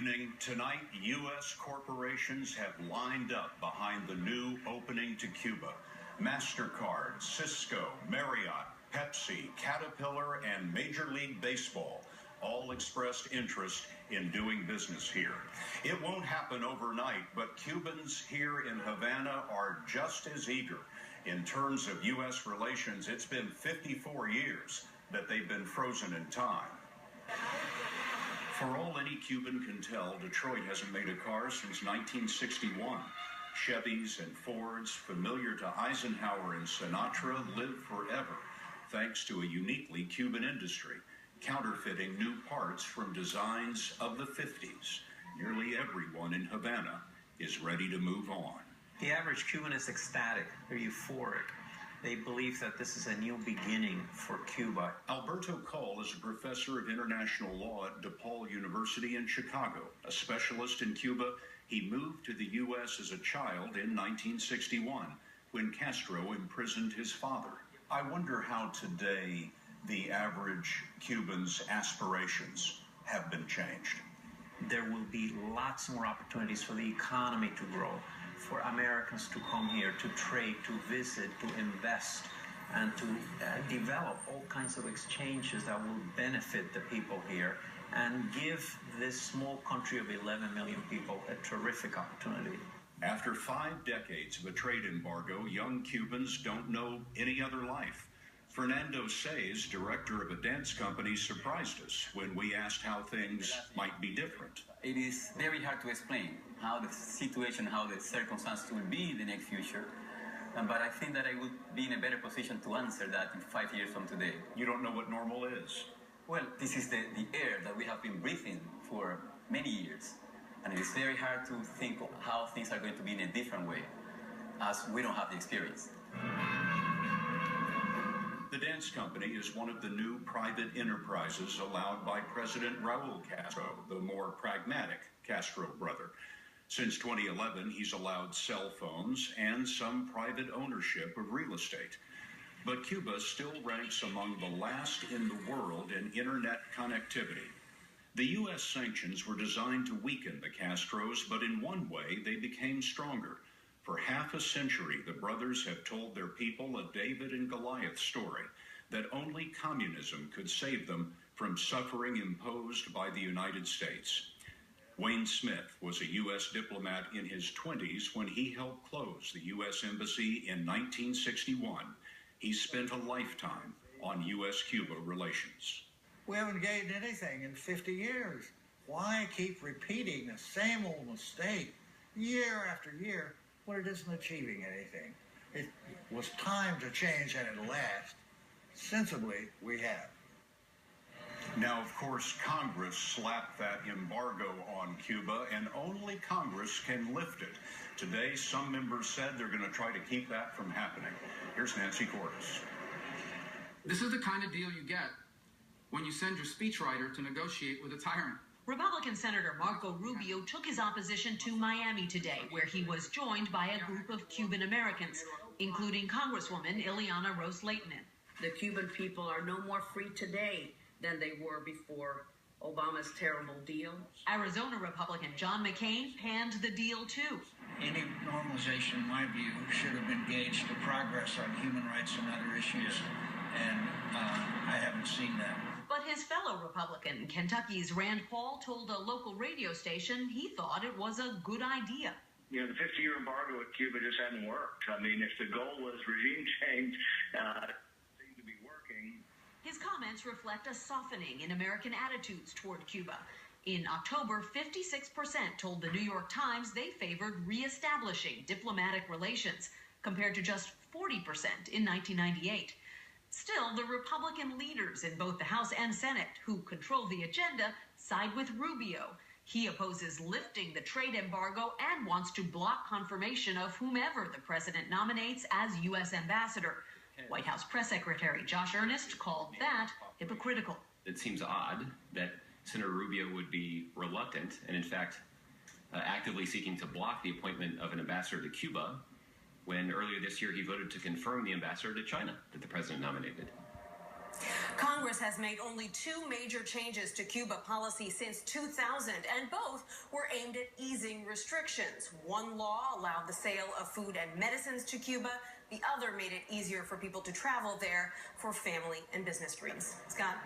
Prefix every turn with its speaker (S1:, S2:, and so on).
S1: Evening tonight, U.S. corporations have lined up behind the new opening to Cuba. MasterCard, Cisco, Marriott, Pepsi, Caterpillar, and Major League Baseball all expressed interest in doing business here. It won't happen overnight, but Cubans here in Havana are just as eager. In terms of U.S. relations, it's been 54 years that they've been frozen in time. For all any Cuban can tell, Detroit hasn't made a car since 1961. Chevys and Fords, familiar to Eisenhower and Sinatra, live forever, thanks to a uniquely Cuban industry, counterfeiting new parts from designs of the 50s. Nearly everyone in Havana is ready to move on.
S2: The average Cuban is ecstatic. They're euphoric. They believe that this is a new beginning for Cuba.
S1: Alberto Cole is a professor of international law at DePaul University in Chicago. A specialist in Cuba, he moved to the U.S. as a child in 1961 when Castro imprisoned his father. I wonder how today the average Cuban's aspirations have been changed.
S2: There will be lots more opportunities for the economy to grow, for Americans to come here, to trade, to visit, to invest, and to develop all kinds of exchanges that will benefit the people here and give this small country of 11 million people a terrific opportunity.
S1: After 5 decades of a trade embargo, young Cubans don't know any other life. Fernando Saez, director of a dance company, surprised us when we asked how things might be different.
S3: It is very hard to explain how the situation, how the circumstances will be in the next future. But I think that I would be in a better position to answer that in 5 years from today.
S1: You don't know what normal is?
S3: Well, this is the air that we have been breathing for many years. And it is very hard to think of how things are going to be in a different way, as we don't have the experience.
S1: The dance company is one of the new private enterprises allowed by President Raul Castro, the more pragmatic Castro brother. Since 2011, he's allowed cell phones and some private ownership of real estate. But Cuba still ranks among the last in the world in internet connectivity. The U.S. sanctions were designed to weaken the Castros, but in one way, they became stronger. For half a century, the brothers have told their people a David and Goliath story, that only communism could save them from suffering imposed by the United States. Wayne Smith was a U.S. diplomat in his 20s when he helped close the U.S. Embassy in 1961. He spent a lifetime on U.S.-Cuba relations.
S4: We haven't gained anything in 50 years. Why keep repeating the same old mistake year after year when it isn't achieving anything? It was time to change, and at last, sensibly, we have.
S1: Now, of course, Congress slapped that embargo on Cuba, and only Congress can lift it. Today, some members said they're going to try to keep that from happening. Here's Nancy Cordes.
S5: This is the kind of deal you get when you send your speechwriter to negotiate with a tyrant.
S6: Republican Senator Marco Rubio took his opposition to Miami today, where he was joined by a group of Cuban Americans, including Congresswoman Ileana Ros-Lehtinen.
S7: The Cuban people are no more free today than they were before Obama's terrible deal.
S6: Arizona Republican John McCain panned the deal, too.
S4: Any normalization, in my view, should have been gauged to progress on human rights and other issues, and I haven't seen that.
S6: But his fellow Republican, Kentucky's Rand Paul, told a local radio station he thought it was a good idea.
S8: You know, the 50-year embargo at Cuba just hadn't worked. I mean, if the goal was regime change, it seemed to be working.
S6: His comments reflect a softening in American attitudes toward Cuba. In October, 56% told the New York Times they favored reestablishing diplomatic relations, compared to just 40% in 1998. Still, the Republican leaders in both the House and Senate, who control the agenda, side with Rubio. He opposes lifting the trade embargo and wants to block confirmation of whomever the president nominates as U.S. ambassador. White House Press Secretary Josh Earnest called that hypocritical.
S9: It seems odd that Senator Rubio would be reluctant and, in fact, actively seeking to block the appointment of an ambassador to Cuba, when earlier this year he voted to confirm the ambassador to China that the president nominated.
S10: Congress has made only 2 major changes to Cuba policy since 2000, and both were aimed at easing restrictions. One law allowed the sale of food and medicines to Cuba. The other made it easier for people to travel there for family and business reasons. Scott?